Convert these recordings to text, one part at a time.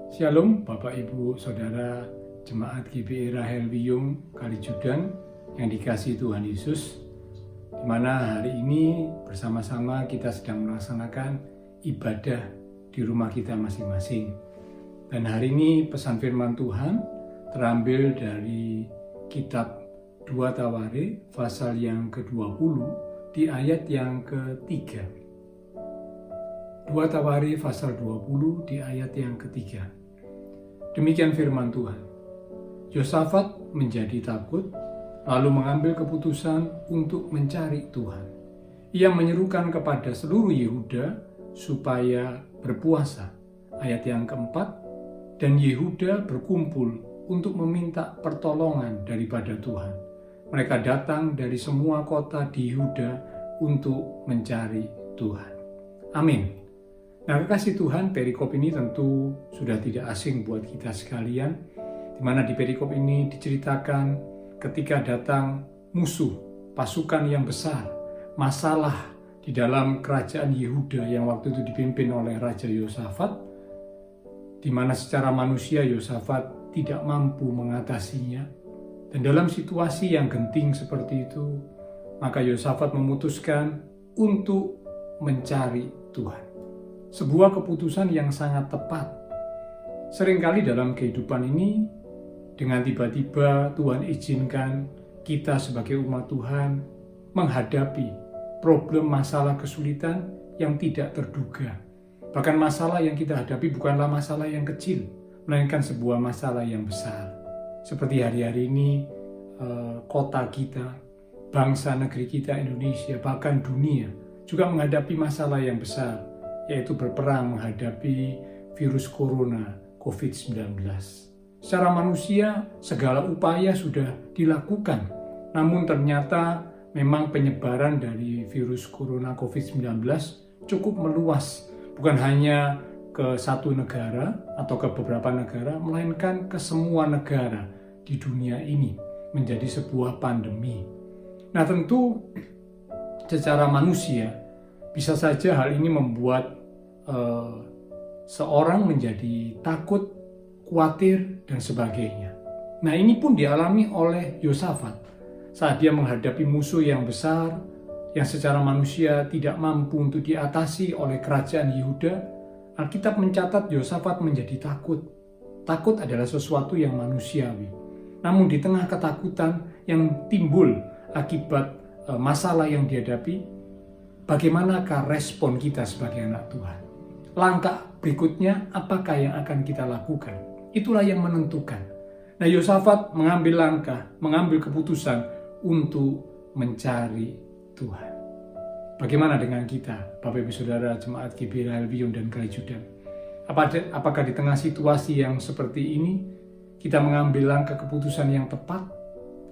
Shalom Bapak Ibu Saudara Jemaat GBI Rahel Wiyung Kalijudan yang dikasihi Tuhan Yesus, di mana hari ini bersama-sama kita sedang melaksanakan ibadah di rumah kita masing-masing. Dan hari ini pesan firman Tuhan terambil dari kitab 2 Tawarikh pasal yang ke-20 di ayat yang ketiga. 2 Tawarikh pasal 20 di ayat yang ketiga. Demikian firman Tuhan. Yosafat menjadi takut, lalu mengambil keputusan untuk mencari Tuhan. Ia menyerukan kepada seluruh Yehuda supaya berpuasa. Ayat yang keempat, dan Yehuda berkumpul untuk meminta pertolongan daripada Tuhan. Mereka datang dari semua kota di Yehuda untuk mencari Tuhan. Amin. Nah, kekasih Tuhan, perikop ini tentu sudah tidak asing buat kita sekalian, di mana di perikop ini diceritakan ketika datang musuh, pasukan yang besar, masalah di dalam kerajaan Yehuda yang waktu itu dipimpin oleh Raja Yosafat, di mana secara manusia Yosafat tidak mampu mengatasinya. Dan dalam situasi yang genting seperti itu, maka Yosafat memutuskan untuk mencari Tuhan. Sebuah keputusan yang sangat tepat. Seringkali dalam kehidupan ini, dengan tiba-tiba Tuhan izinkan kita sebagai umat Tuhan menghadapi problem, masalah, kesulitan yang tidak terduga. Bahkan masalah yang kita hadapi bukanlah masalah yang kecil, melainkan sebuah masalah yang besar. Seperti hari-hari ini, kota kita, bangsa negeri kita Indonesia, bahkan dunia juga menghadapi masalah yang besar, yaitu berperang menghadapi virus corona COVID-19. Secara manusia, segala upaya sudah dilakukan, namun ternyata memang penyebaran dari virus corona COVID-19 cukup meluas, bukan hanya ke satu negara atau ke beberapa negara, melainkan ke semua negara di dunia ini, menjadi sebuah pandemi. Nah, tentu secara manusia bisa saja hal ini membuat seorang menjadi takut, khawatir, dan sebagainya. Nah, ini pun dialami oleh Yosafat saat dia menghadapi musuh yang besar yang secara manusia tidak mampu untuk diatasi oleh kerajaan Yehuda. Alkitab mencatat Yosafat menjadi takut. Takut adalah sesuatu yang manusiawi. Namun di tengah ketakutan yang timbul akibat masalah yang dihadapi, bagaimanakah respon kita sebagai anak Tuhan? Langkah berikutnya, apakah yang akan kita lakukan? Itulah yang menentukan. Nah, Yosafat mengambil langkah, mengambil keputusan untuk mencari Tuhan. Bagaimana dengan kita, Bapak Ibu Saudara Jemaat GBI Rahel Wiyung dan Kalijudan? Apakah di tengah situasi yang seperti ini, kita mengambil langkah keputusan yang tepat?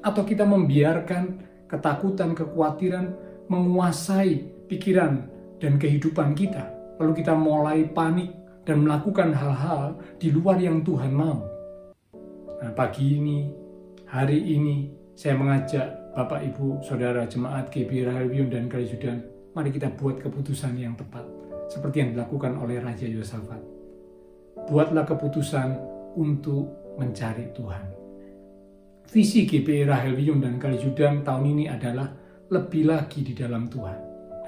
Atau kita membiarkan ketakutan, kekhawatiran menguasai pikiran dan kehidupan kita? Lalu kita mulai panik dan melakukan hal-hal di luar yang Tuhan mau. Nah, pagi ini, hari ini, saya mengajak Bapak, Ibu, Saudara, Jemaat GBI Rahel Wiyung dan Kalijudan, mari kita buat keputusan yang tepat, seperti yang dilakukan oleh Raja Yosafat. Buatlah keputusan untuk mencari Tuhan. Visi GBI Rahel Wiyung dan Kalijudan tahun ini adalah lebih lagi di dalam Tuhan.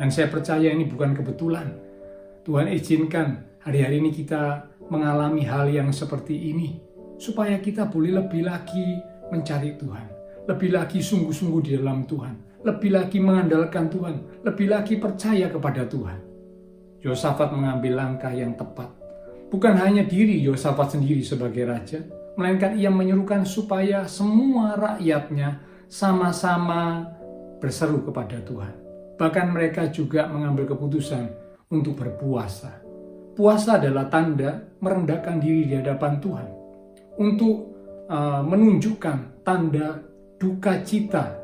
Dan saya percaya ini bukan kebetulan. Tuhan izinkan hari-hari ini kita mengalami hal yang seperti ini, supaya kita boleh lebih lagi mencari Tuhan, lebih lagi sungguh-sungguh di dalam Tuhan, lebih lagi mengandalkan Tuhan, lebih lagi percaya kepada Tuhan. Yosafat mengambil langkah yang tepat. Bukan hanya diri Yosafat sendiri sebagai raja, melainkan ia menyerukan supaya semua rakyatnya sama-sama berseru kepada Tuhan. Bahkan mereka juga mengambil keputusan untuk berpuasa. Puasa adalah tanda merendahkan diri di hadapan Tuhan, untuk menunjukkan tanda duka cita,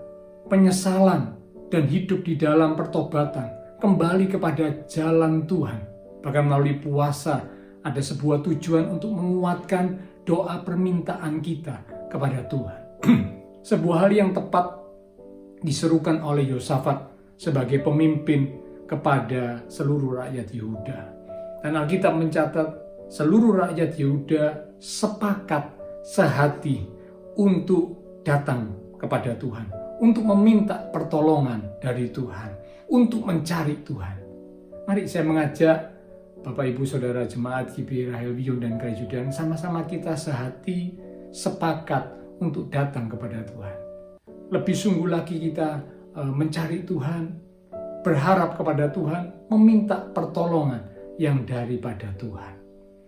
penyesalan, dan hidup di dalam pertobatan, kembali kepada jalan Tuhan. Bahkan melalui puasa ada sebuah tujuan untuk menguatkan doa permintaan kita kepada Tuhan. Sebuah hal yang tepat diserukan oleh Yosafat sebagai pemimpin kepada seluruh rakyat Yehuda. Dan Alkitab mencatat seluruh rakyat Yehuda sepakat sehati untuk datang kepada Tuhan, untuk meminta pertolongan dari Tuhan, untuk mencari Tuhan. Mari saya mengajak Bapak Ibu Saudara Jemaat GBI Rahel Wiyung dan Gereja Judan, sama-sama kita sehati sepakat untuk datang kepada Tuhan. Lebih sungguh lagi kita mencari Tuhan, berharap kepada Tuhan, meminta pertolongan yang daripada Tuhan.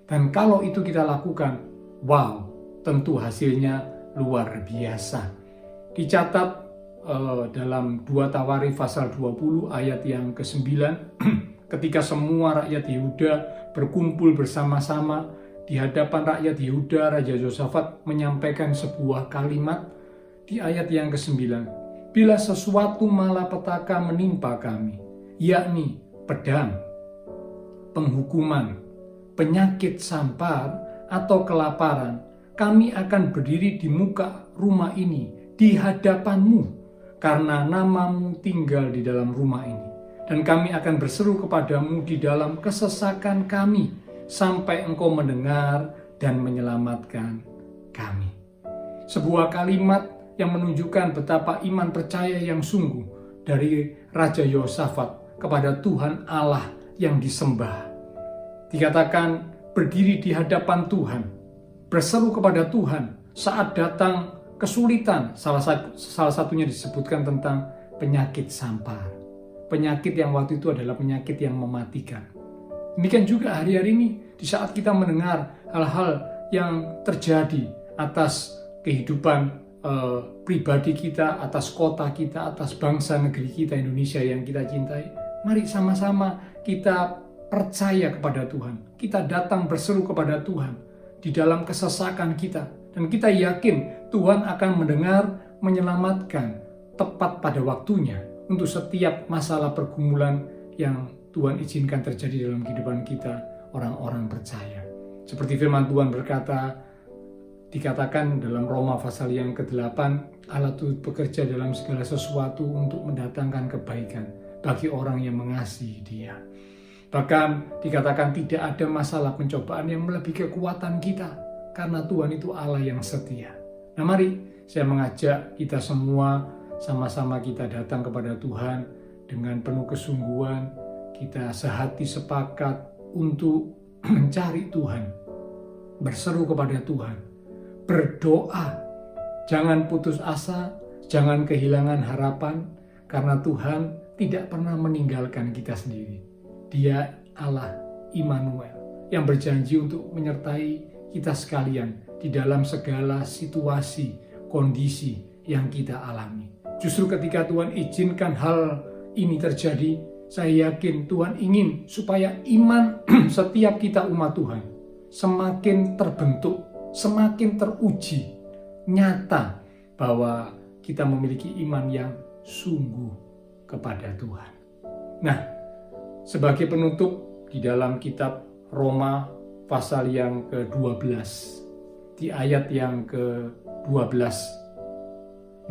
Dan kalau itu kita lakukan, wow, tentu hasilnya luar biasa. Dicatat dalam 2 Tawarikh pasal 20 ayat yang ke-9, ketika semua rakyat Yehuda berkumpul bersama-sama di hadapan rakyat Yehuda, Raja Yosafat menyampaikan sebuah kalimat di ayat yang ke-9. Bila sesuatu malapetaka menimpa kami, yakni pedang, penghukuman, penyakit sampar, atau kelaparan, kami akan berdiri di muka rumah ini di hadapan-Mu, karena nama-Mu tinggal di dalam rumah ini. Dan kami akan berseru kepadamu di dalam kesesakan kami, sampai Engkau mendengar dan menyelamatkan kami. Sebuah kalimat yang menunjukkan betapa iman percaya yang sungguh dari Raja Yosafat kepada Tuhan Allah yang disembah. Dikatakan berdiri di hadapan Tuhan, berseru kepada Tuhan saat datang kesulitan. Salah satunya disebutkan tentang penyakit sampar. Penyakit yang waktu itu adalah penyakit yang mematikan. Demikian juga hari-hari ini, di saat kita mendengar hal-hal yang terjadi atas kehidupan pribadi kita, atas kota kita, atas bangsa negeri kita Indonesia yang kita cintai, mari sama-sama kita percaya kepada Tuhan. Kita datang berseru kepada Tuhan di dalam kesesakan kita. Dan kita yakin Tuhan akan mendengar, menyelamatkan tepat pada waktunya untuk setiap masalah pergumulan yang Tuhan izinkan terjadi dalam kehidupan kita, orang-orang percaya. Seperti firman Tuhan berkata, dikatakan dalam Roma pasal yang ke-8, Allah itu bekerja dalam segala sesuatu untuk mendatangkan kebaikan bagi orang yang mengasihi Dia. Bahkan dikatakan tidak ada masalah pencobaan yang melebihi kekuatan kita, karena Tuhan itu Allah yang setia. Nah mari saya mengajak kita semua, sama-sama kita datang kepada Tuhan dengan penuh kesungguhan. Kita sehati sepakat untuk mencari Tuhan, berseru kepada Tuhan, berdoa, jangan putus asa, jangan kehilangan harapan, karena Tuhan tidak pernah meninggalkan kita sendiri. Dia Allah Immanuel yang berjanji untuk menyertai kita sekalian di dalam segala situasi, kondisi yang kita alami. Justru ketika Tuhan izinkan hal ini terjadi, saya yakin Tuhan ingin supaya iman setiap kita umat Tuhan semakin terbentuk, semakin teruji, nyata bahwa kita memiliki iman yang sungguh kepada Tuhan. Nah, sebagai penutup di dalam kitab Roma pasal yang ke-12, di ayat yang ke-12,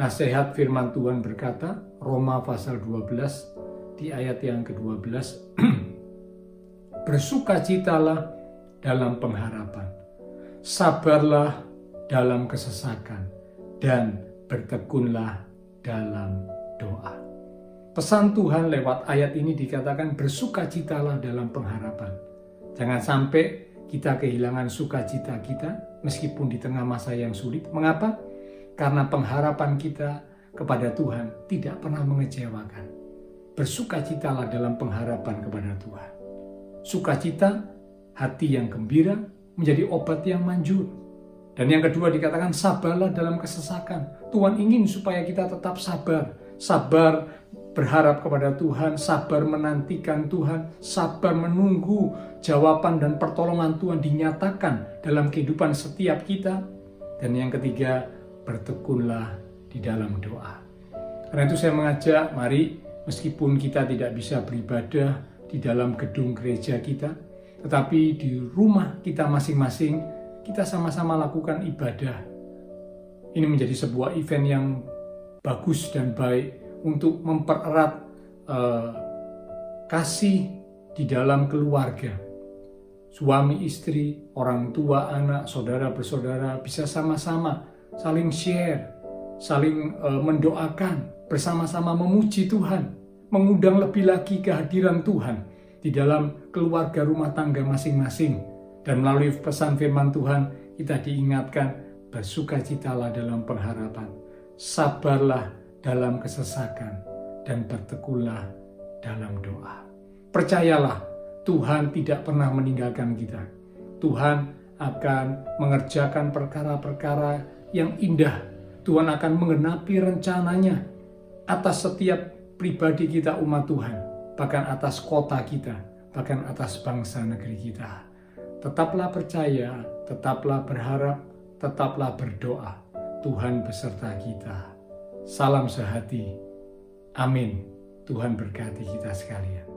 nasihat firman Tuhan berkata, Roma pasal 12 di ayat yang ke-12, bersukacitalah dalam pengharapan, sabarlah dalam kesesakan, dan bertekunlah dalam doa. Pesan Tuhan lewat ayat ini dikatakan bersukacitalah dalam pengharapan. Jangan sampai kita kehilangan sukacita kita meskipun di tengah masa yang sulit. Mengapa? Karena pengharapan kita kepada Tuhan tidak pernah mengecewakan. Bersukacitalah dalam pengharapan kepada Tuhan. Sukacita, hati yang gembira, menjadi obat yang manjur. Dan yang kedua dikatakan sabarlah dalam kesesakan. Tuhan ingin supaya kita tetap sabar. Sabar berharap kepada Tuhan, sabar menantikan Tuhan, sabar menunggu jawaban dan pertolongan Tuhan dinyatakan dalam kehidupan setiap kita. Dan yang ketiga, bertekunlah di dalam doa. Karena itu saya mengajak, mari meskipun kita tidak bisa beribadah di dalam gedung gereja kita, tetapi di rumah kita masing-masing, kita sama-sama lakukan ibadah. Ini menjadi sebuah event yang bagus dan baik untuk mempererat kasih di dalam keluarga, suami istri, orang tua, anak, saudara bersaudara bisa sama-sama saling share, saling mendoakan, bersama-sama memuji Tuhan, mengundang lebih lagi kehadiran Tuhan di dalam keluarga rumah tangga masing-masing. Dan melalui pesan firman Tuhan kita diingatkan, bersukacitalah dalam pengharapan, sabarlah dalam kesesakan, dan berteguhlah dalam doa. Percayalah, Tuhan tidak pernah meninggalkan kita. Tuhan akan mengerjakan perkara-perkara yang indah. Tuhan akan menggenapi rencananya atas setiap pribadi kita umat Tuhan, bahkan atas kota kita, bahkan atas bangsa negeri kita. Tetaplah percaya, tetaplah berharap, tetaplah berdoa. Tuhan beserta kita. Salam sehati. Amin. Tuhan berkati kita sekalian.